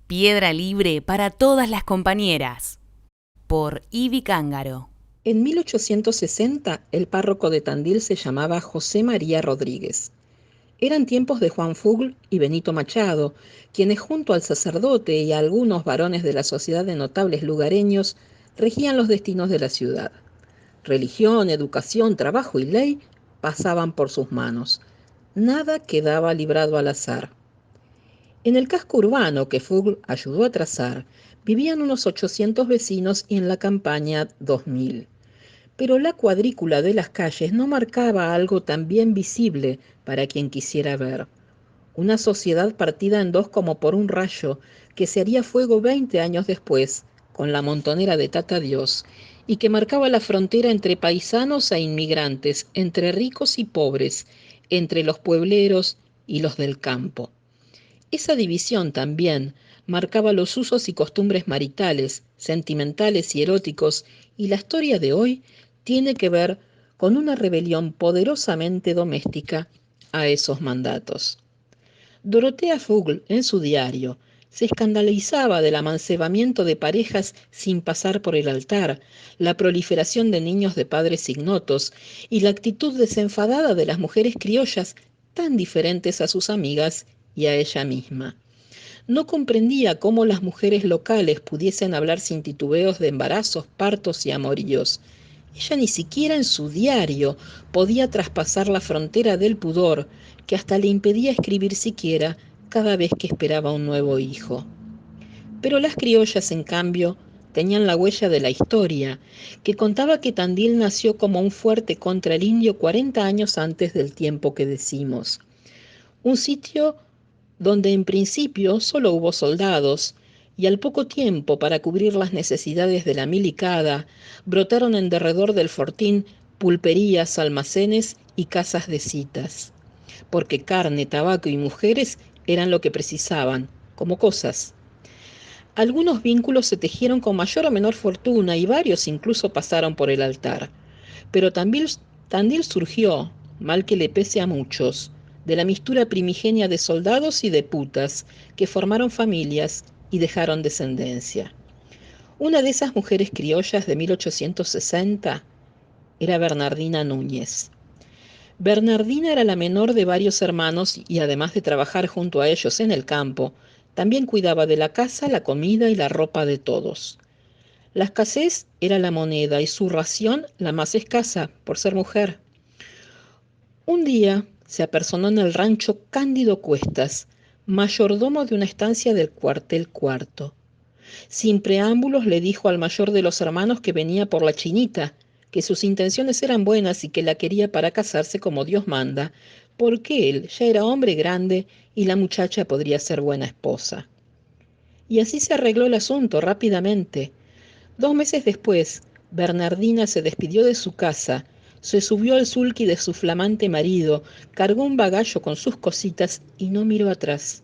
Piedra libre para todas las compañeras. Por Ivy Cángaro. En 1860, el párroco de Tandil se llamaba José María Rodríguez. Eran tiempos de Juan Fugl y Benito Machado, quienes junto al sacerdote y a algunos varones de la sociedad de notables lugareños regían los destinos de la ciudad. Religión, educación, trabajo y ley pasaban por sus manos. Nada quedaba librado al azar. En el casco urbano que Fugl ayudó a trazar, vivían unos 800 vecinos y en la campaña 2000. Pero la cuadrícula de las calles no marcaba algo tan bien visible para quien quisiera ver. Una sociedad partida en dos como por un rayo, que se haría fuego 20 años después, con la montonera de Tata Dios, y que marcaba la frontera entre paisanos e inmigrantes, entre ricos y pobres, entre los puebleros y los del campo. Esa división también marcaba los usos y costumbres maritales, sentimentales y eróticos, y la historia de hoy tiene que ver con una rebelión poderosamente doméstica a esos mandatos. Dorotea Fugl, en su diario, se escandalizaba del amancebamiento de parejas sin pasar por el altar, la proliferación de niños de padres ignotos y la actitud desenfadada de las mujeres criollas tan diferentes a sus amigas y a ella misma. No comprendía cómo las mujeres locales pudiesen hablar sin titubeos de embarazos, partos y amoríos. Ella ni siquiera en su diario podía traspasar la frontera del pudor, que hasta le impedía escribir siquiera cada vez que esperaba un nuevo hijo. Pero las criollas, en cambio, tenían la huella de la historia, que contaba que Tandil nació como un fuerte contra el indio 40 años antes del tiempo que decimos. Un sitio donde en principio solo hubo soldados, y al poco tiempo, para cubrir las necesidades de la milicada, brotaron en derredor del fortín pulperías, almacenes y casas de citas, porque carne, tabaco y mujeres eran lo que precisaban, como cosas. Algunos vínculos se tejieron con mayor o menor fortuna y varios incluso pasaron por el altar. Pero Tandil surgió, mal que le pese a muchos, de la mistura primigenia de soldados y de putas, que formaron familias y dejaron descendencia. Una de esas mujeres criollas de 1860 era Bernardina Núñez. Bernardina era la menor de varios hermanos y además de trabajar junto a ellos en el campo, también cuidaba de la casa, la comida y la ropa de todos. La escasez era la moneda y su ración la más escasa, por ser mujer. Un día se apersonó en el rancho Cándido Cuestas, mayordomo de una estancia del cuartel cuarto. Sin preámbulos le dijo al mayor de los hermanos que venía por la chinita, que sus intenciones eran buenas y que la quería para casarse como Dios manda, porque él ya era hombre grande y la muchacha podría ser buena esposa. Y así se arregló el asunto rápidamente. 2 meses después, Bernardina se despidió de su casa, se subió al sulky de su flamante marido, cargó un bagallo con sus cositas y no miró atrás.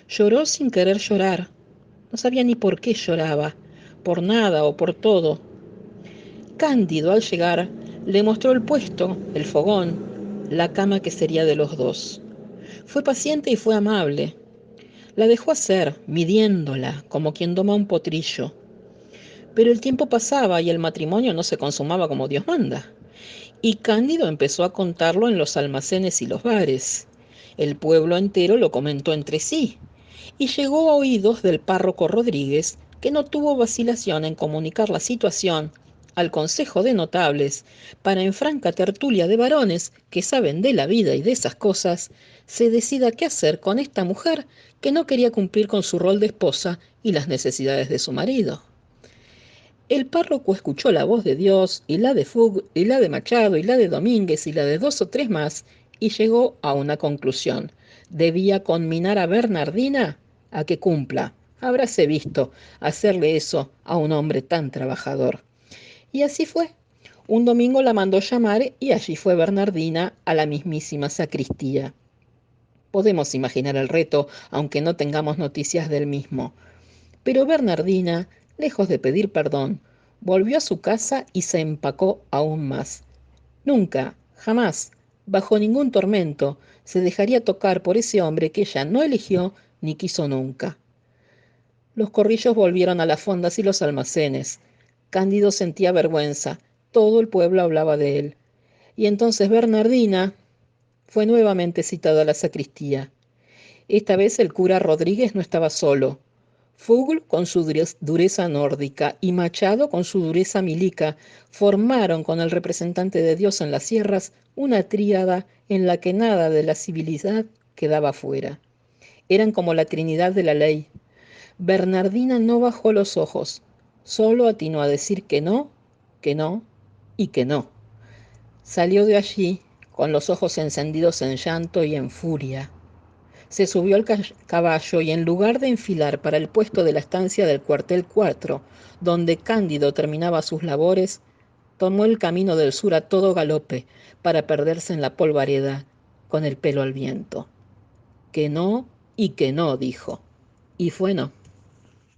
Lloró sin querer llorar. No sabía ni por qué lloraba, por nada o por todo. Cándido, al llegar, le mostró el puesto, el fogón, la cama que sería de los dos. Fue paciente y fue amable. La dejó hacer, midiéndola, como quien doma un potrillo. Pero el tiempo pasaba y el matrimonio no se consumaba como Dios manda. Y Cándido empezó a contarlo en los almacenes y los bares. El pueblo entero lo comentó entre sí. Y llegó a oídos del párroco Rodríguez, que no tuvo vacilación en comunicar la situación al Consejo de Notables, para en franca tertulia de varones que saben de la vida y de esas cosas, se decida qué hacer con esta mujer que no quería cumplir con su rol de esposa y las necesidades de su marido. El párroco escuchó la voz de Dios y la de Fugl y la de Machado y la de Domínguez y la de 2 o 3 más y llegó a una conclusión. Debía conminar a Bernardina a que cumpla. Habráse visto hacerle eso a un hombre tan trabajador. Y así fue. Un domingo la mandó llamar y allí fue Bernardina a la mismísima sacristía. Podemos imaginar el reto, aunque no tengamos noticias del mismo. Pero Bernardina, lejos de pedir perdón, volvió a su casa y se empacó aún más. Nunca, jamás, bajo ningún tormento, se dejaría tocar por ese hombre que ella no eligió ni quiso nunca. Los corrillos volvieron a las fondas y los almacenes. Cándido sentía vergüenza. Todo el pueblo hablaba de él. Y entonces Bernardina fue nuevamente citada a la sacristía. Esta vez el cura Rodríguez no estaba solo. Fugl, con su dureza nórdica, y Machado, con su dureza milica, formaron con el representante de Dios en las sierras una tríada en la que nada de la civilidad quedaba fuera. Eran como la Trinidad de la ley. Bernardina no bajó los ojos, solo atinó a decir que no y que no. Salió de allí con los ojos encendidos en llanto y en furia. Se subió al caballo y en lugar de enfilar para el puesto de la estancia del cuartel 4, donde Cándido terminaba sus labores, tomó el camino del sur a todo galope para perderse en la polvareda con el pelo al viento. Que no y que no, dijo. Y fue no.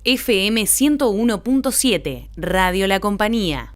FM 101.7, Radio La Compañía.